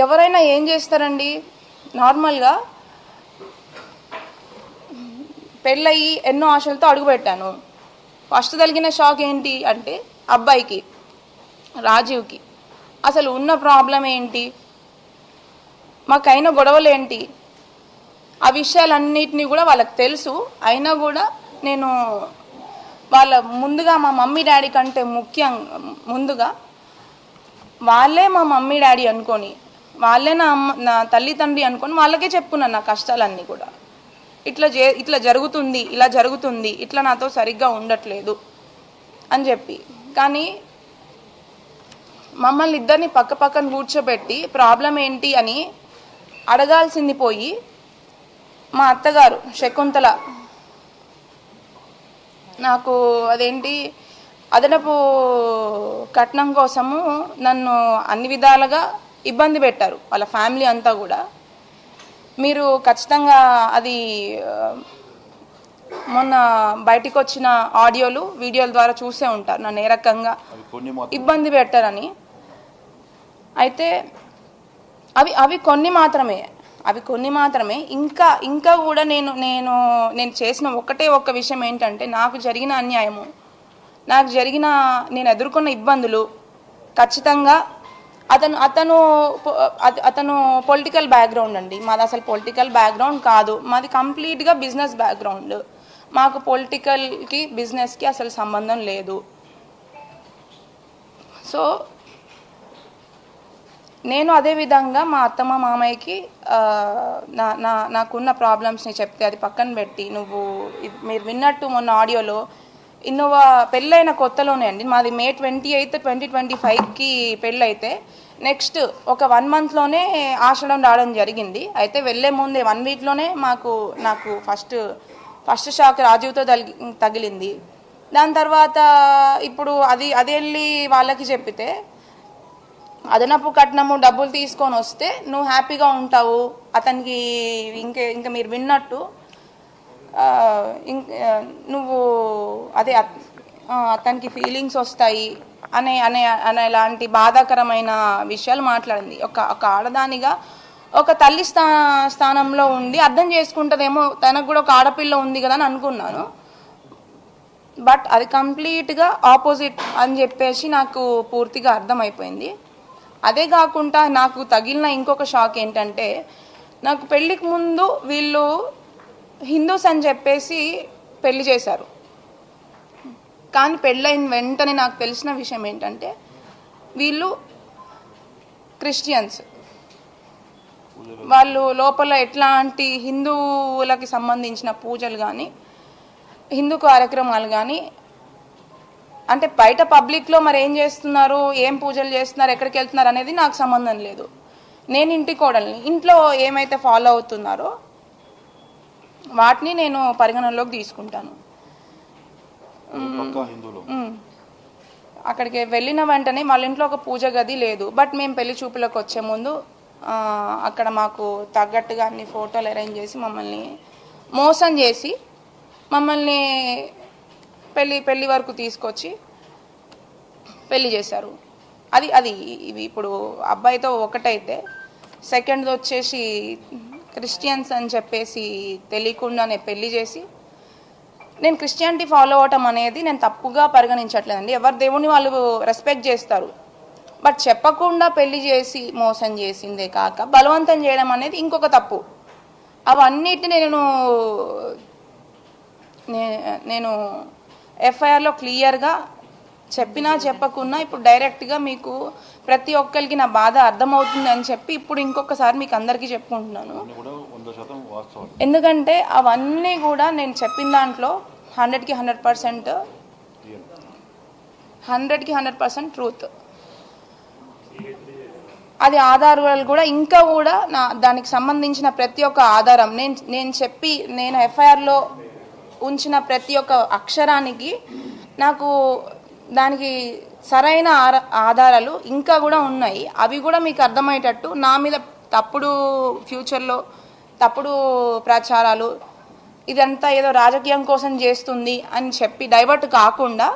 ఎవరైనా ఏం చేస్తారండి, నార్మల్గా పెళ్ళయి ఎన్నో ఆశలతో అడుగుపెట్టాను. ఫస్ట్ తగిలిన షాక్ ఏంటి అంటే అబ్బాయికి, రాజీవ్కి అసలు ఉన్న ప్రాబ్లం ఏంటి, మాకైన గొడవలు ఏంటి, ఆ విషయాలన్నిటినీ కూడా వాళ్ళకి తెలుసు. అయినా కూడా నేను వాళ్ళ ముందుగా మా మమ్మీ డాడీ కంటే ముందుగా వాళ్ళే మా మమ్మీ డాడీ అనుకొని, వాళ్ళే నా తల్లి తండ్రి అనుకొని వాళ్ళకే చెప్పుకున్నాను నా కష్టాలన్నీ కూడా. ఇట్లా జరుగుతుంది, ఇలా జరుగుతుంది, ఇట్లా నాతో సరిగ్గా ఉండట్లేదు అని చెప్పి. కానీ మమ్మల్ని ఇద్దరిని పక్క పక్కన కూర్చోబెట్టి ప్రాబ్లం ఏంటి అని అడగాల్సింది పోయి మా అత్తగారు శకుంతల నాకు అదేంటి అదనపు కట్నం కోసము నన్ను అన్ని విధాలుగా ఇబ్బంది పెట్టారు, వాళ్ళ ఫ్యామిలీ అంతా కూడా. మీరు ఖచ్చితంగా అది మొన్న బయటికి వచ్చిన ఆడియోలు వీడియోల ద్వారా చూసే ఉంటారు నన్ను ఏ రకంగా ఇబ్బంది పెట్టారని. అయితే అవి కొన్ని మాత్రమే. ఇంకా కూడా నేను చేసిన ఒక్క విషయం ఏంటంటే, నాకు జరిగిన అన్యాయము, నేను ఎదుర్కొన్న ఇబ్బందులు ఖచ్చితంగా అతను పొలిటికల్ బ్యాక్గ్రౌండ్ అండి. మాది అసలు పొలిటికల్ బ్యాక్గ్రౌండ్ కాదు, మాది కంప్లీట్గా బిజినెస్ బ్యాక్గ్రౌండ్. మాకు పొలిటికల్కి బిజినెస్కి అసలు సంబంధం లేదు. సో నేను అదేవిధంగా మా అత్తమ్మ మామయ్యకి నాకున్న ప్రాబ్లమ్స్ని చెప్తే అది పక్కన పెట్టి, మీరు విన్నట్టు మొన్న ఆడియోలో ఇన్నోవా పెళ్ళైన కొత్తలోనే అండి, మాది May 28, 2025కి పెళ్ళైతే నెక్స్ట్ ఒక 1 monthలోనే ఆషాఢం రావడం జరిగింది. అయితే వెళ్ళే ముందే 1 weekలోనే నాకు ఫస్ట్ షాక్ రాజీవ్తో తగిలింది. దాని తర్వాత ఇప్పుడు అది వెళ్ళి వాళ్ళకి చెప్పితే అదనపు కట్నము డబ్బులు తీసుకొని వస్తే నువ్వు హ్యాపీగా ఉంటావు, అతనికి ఇంకా మీరు విన్నట్టు నువ్వు అతనికి ఫీలింగ్స్ వస్తాయి అనేలాంటి బాధాకరమైన విషయాలు మాట్లాడింది. ఒక ఆడదానిగా ఒక తల్లి స్థానంలో ఉండి అర్థం చేసుకుంటుందేమో, తనకు కూడా ఒక ఆడపిల్ల ఉంది కదా అని అనుకున్నాను. బట్ అది కంప్లీట్గా ఆపోజిట్ అని చెప్పేసి నాకు పూర్తిగా అర్థమైపోయింది. అదే కాకుండా నాకు తగిలిన ఇంకొక షాక్ ఏంటంటే, నాకు పెళ్ళికి ముందు వీళ్ళు హిందూస్ అని చెప్పేసి పెళ్లి చేశారు. కానీ పెళ్ళైన వెంటనే నాకు తెలిసిన విషయం ఏంటంటే వీళ్ళు క్రిస్టియన్స్. వాళ్ళు లోపల ఎట్లాంటి హిందువులకి సంబంధించిన పూజలు కానీ హిందూ కార్యక్రమాలు కానీ, అంటే బయట పబ్లిక్లో మరి ఏం చేస్తున్నారు, ఏం పూజలు చేస్తున్నారు, ఎక్కడికి వెళ్తున్నారు అనేది నాకు సంబంధం లేదు. నేను ఇంటి కోడల్ని, ఇంట్లో ఏమైతే ఫాలో అవుతున్నారో వాటిని నేను పరిగణనలోకి తీసుకుంటాను. అక్కడికి వెళ్ళిన వెంటనే వాళ్ళ ఇంట్లో ఒక పూజ గది లేదు. బట్ మేము పెళ్లి చూపులకు వచ్చే ముందు అక్కడ మాకు తగ్గట్టుగా అన్ని ఫోటోలు అరేంజ్ చేసి మమ్మల్ని మోసం చేసి మమ్మల్ని పెళ్ళి వరకు తీసుకొచ్చి పెళ్లి చేశారు. అది ఇవి ఇప్పుడు అబ్బాయితో ఒకటైతే, సెకండ్ వచ్చేసి క్రిస్టియన్స్ అని చెప్పేసి తెలియకుండానే పెళ్లి చేసి, నేను క్రిస్టియానిటీ ఫాలో అవటం అనేది నేను తప్పుగా పరిగణించట్లేదండి. ఎవరి దేవుని వాళ్ళు రెస్పెక్ట్ చేస్తారు. బట్ చెప్పకుండా పెళ్లి చేసి మోసం చేసిందే కాక బలవంతం చేయడం అనేది ఇంకొక తప్పు. అవన్నిటిని నేను ఎఫ్ఐఆర్లో క్లియర్గా చెప్పినా చెప్పకున్నా ఇప్పుడు డైరెక్ట్గా మీకు ప్రతి ఒక్కరికి నా బాధ అర్థమవుతుంది అని చెప్పి ఇప్పుడు ఇంకొకసారి మీకు అందరికీ చెప్పుకుంటున్నాను. ఎందుకంటే అవన్నీ కూడా నేను చెప్పిన దాంట్లో 100కి 100% ట్రూత్. అది ఆధారాలు కూడా ఇంకా కూడా దానికి సంబంధించిన ప్రతి ఒక్క ఆధారం నేను ఎఫ్ఐఆర్లో ఉంచిన ప్రతి ఒక్క అక్షరానికి నాకు దానికి సరైన ఆధారాలు ఇంకా కూడా ఉన్నాయి. అవి కూడా మీకు అర్థమయ్యేటట్టు నా మీద ఫ్యూచర్లో తప్పుడు ప్రచారాలు, ఇదంతా ఏదో రాజకీయం కోసం చేస్తుంది అని చెప్పి డైవర్ట్ కాకుండా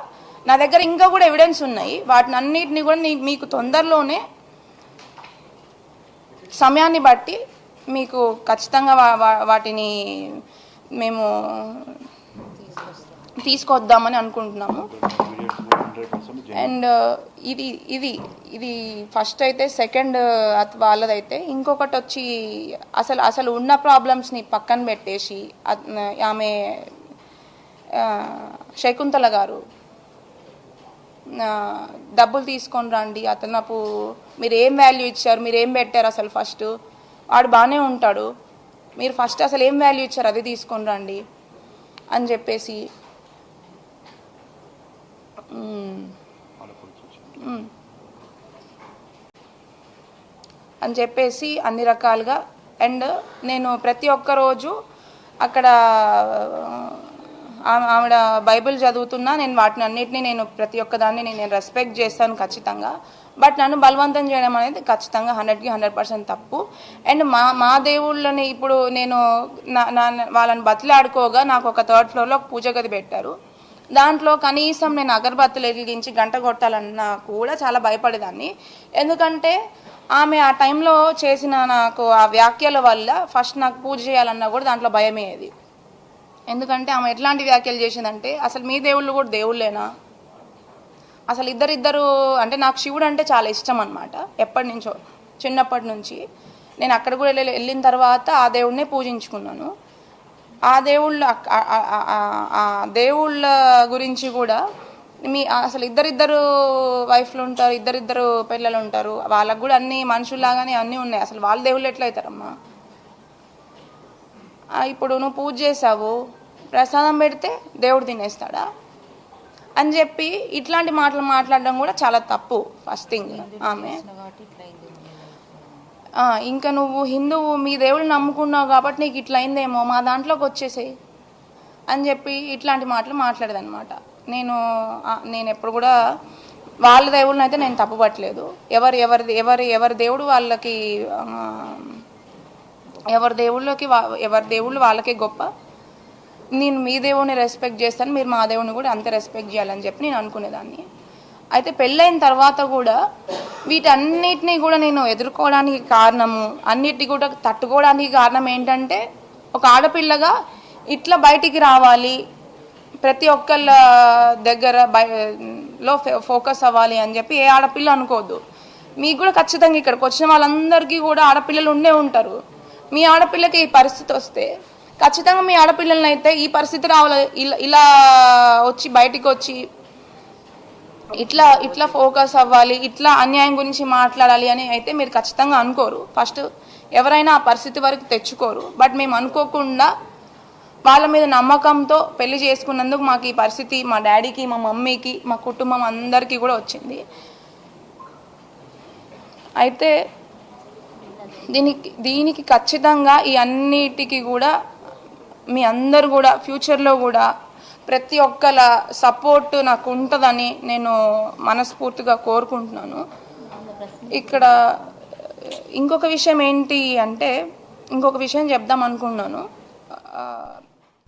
నా దగ్గర ఇంకా కూడా ఎవిడెన్స్ ఉన్నాయి. వాటిని అన్నిటిని కూడా మీకు తొందరలోనే సమయాన్ని బట్టి మీకు ఖచ్చితంగా వాటిని మేము తీసుకొద్దామని అనుకుంటున్నాము. అండ్ ఇది ఇది ఇది ఫస్ట్ అయితే. సెకండ్ వాళ్ళదైతే ఇంకొకటి వచ్చి అసలు ఉన్న ప్రాబ్లమ్స్ని పక్కన పెట్టేసి ఆమె శకుంతల గారు డబ్బులు తీసుకొని రండి, అతనపు మీరు ఏం వాల్యూ ఇచ్చారు, మీరు ఏం పెట్టారు, అసలు ఫస్ట్ వాడు బాగానే ఉంటాడు, మీరు ఫస్ట్ అసలు ఏం వాల్యూ ఇచ్చారు అది తీసుకొని రండి అని చెప్పేసి అన్ని రకాలుగా. అండ్ నేను ప్రతి ఒక్క రోజు అక్కడ ఆవిడ బైబిల్ చదువుతున్నా, నేను వాటిని అన్నిటినీ నేను ప్రతి ఒక్కదాన్ని నేను రెస్పెక్ట్ చేస్తాను ఖచ్చితంగా. బట్ నన్ను బలవంతం చేయడం అనేది ఖచ్చితంగా 100కి 100% తప్పు. అండ్ మా దేవుళ్ళని ఇప్పుడు నేను వాళ్ళని బతిలాడుకోగా నాకు ఒక 3rd ఫ్లోర్లో ఒక పూజ గది పెట్టారు. దాంట్లో కనీసం నేను అగరబత్తులు వెలిగించి గంట కొట్టాలన్నా కూడా చాలా భయపడేదాన్ని. ఎందుకంటే ఆమె ఆ టైంలో చేసిన నాకు ఆ వ్యాఖ్యల వల్ల ఫస్ట్ నాకు పూజ చేయాలన్నా కూడా దాంట్లో భయమేది. ఎందుకంటే ఆమె ఎట్లాంటి వ్యాఖ్యలు చేసిందంటే, అసలు మీ దేవుళ్ళు కూడా దేవుళ్ళేనా, అసలు ఇద్దరు అంటే నాకు శివుడు అంటే చాలా ఇష్టం అనమాట. ఎప్పటి నుంచో చిన్నప్పటి నుంచి నేను అక్కడ కూడా వెళ్ళిన తర్వాత ఆ దేవుడినే పూజించుకున్నాను. ఆ దేవుళ్ళ గురించి కూడా అసలు ఇద్దరు వైఫ్లు ఉంటారు, ఇద్దరు పిల్లలు ఉంటారు, వాళ్ళకు కూడా అన్ని మనుషుల్లాగానే అన్నీ ఉన్నాయి. అసలు వాళ్ళ దేవుళ్ళు ఎట్లా అవుతారమ్మా? ఇప్పుడు నువ్వు పూజ చేసావు, ప్రసాదం పెడితే దేవుడు తినేస్తాడా అని చెప్పి ఇట్లాంటి మాటలు మాట్లాడడం కూడా చాలా తప్పు. ఫస్ట్ థింగ్ ఆమె ఇంకా నువ్వు హిందువు, మీ దేవుళ్ళు నమ్ముకున్నావు కాబట్టి నీకు ఇట్లా అయిందేమో, మా దాంట్లోకి వచ్చేసేయి అని చెప్పి ఇట్లాంటి మాటలు మాట్లాడేదన్నమాట. నేను ఎప్పుడు కూడా వాళ్ళ దేవుళ్ళని అయితే నేను తప్పుపట్టలేదు. ఎవరి దేవుడు వాళ్ళకి, ఎవరి దేవుళ్ళు వాళ్ళకే గొప్ప. నేను మీ దేవుడిని రెస్పెక్ట్ చేస్తాను, మీరు మా దేవుడిని కూడా అంతే రెస్పెక్ట్ చేయాలని చెప్పి నేను అనుకునేదాన్ని. అయితే పెళ్ళైన తర్వాత కూడా వీటన్నిటినీ కూడా నేను ఎదుర్కోవడానికి కారణము, అన్నిటినీ కూడా తట్టుకోవడానికి కారణం ఏంటంటే, ఒక ఆడపిల్లగా ఇట్లా బయటికి రావాలి, ప్రతి ఒక్కళ్ళ దగ్గర లో ఫోకస్ అవ్వాలి అని చెప్పి ఏ ఆడపిల్ల అనుకోవద్దు. మీకు కూడా ఖచ్చితంగా ఇక్కడికి వచ్చిన వాళ్ళందరికీ కూడా ఆడపిల్లలు ఉండే ఉంటారు. మీ ఆడపిల్లకి ఈ పరిస్థితి వస్తే ఖచ్చితంగా మీ ఆడపిల్లలని అయితే ఈ పరిస్థితి రావాలి, ఇలా వచ్చి బయటికి వచ్చి ఇట్లా ఫోకస్ అవ్వాలి, ఇట్లా అన్యాయం గురించి మాట్లాడాలి అని అయితే మీరు ఖచ్చితంగా అనుకోరు. ఫస్ట్ ఎవరైనా ఆ పరిస్థితి వరకు తెచ్చుకోరు. బట్ మేము అనుకోకుండా వాళ్ళ మీద నమ్మకంతో పెళ్లి చేసుకున్నందుకు మాకు ఈ పరిస్థితి మా డాడీకి, మా మమ్మీకి, మా కుటుంబం అందరికీ కూడా వచ్చింది. అయితే దీనికి ఖచ్చితంగా ఈ అన్నిటికీ కూడా మీ అందరు కూడా ఫ్యూచర్లో కూడా ప్రతి ఒక్కల సపోర్ట్ నాకు ఉంటుందని నేను మనస్ఫూర్తిగా కోరుకుంటున్నాను. ఇక్కడ ఇంకొక విషయం ఏంటి అంటే, ఇంకొక విషయం చెప్దాం అనుకున్నాను.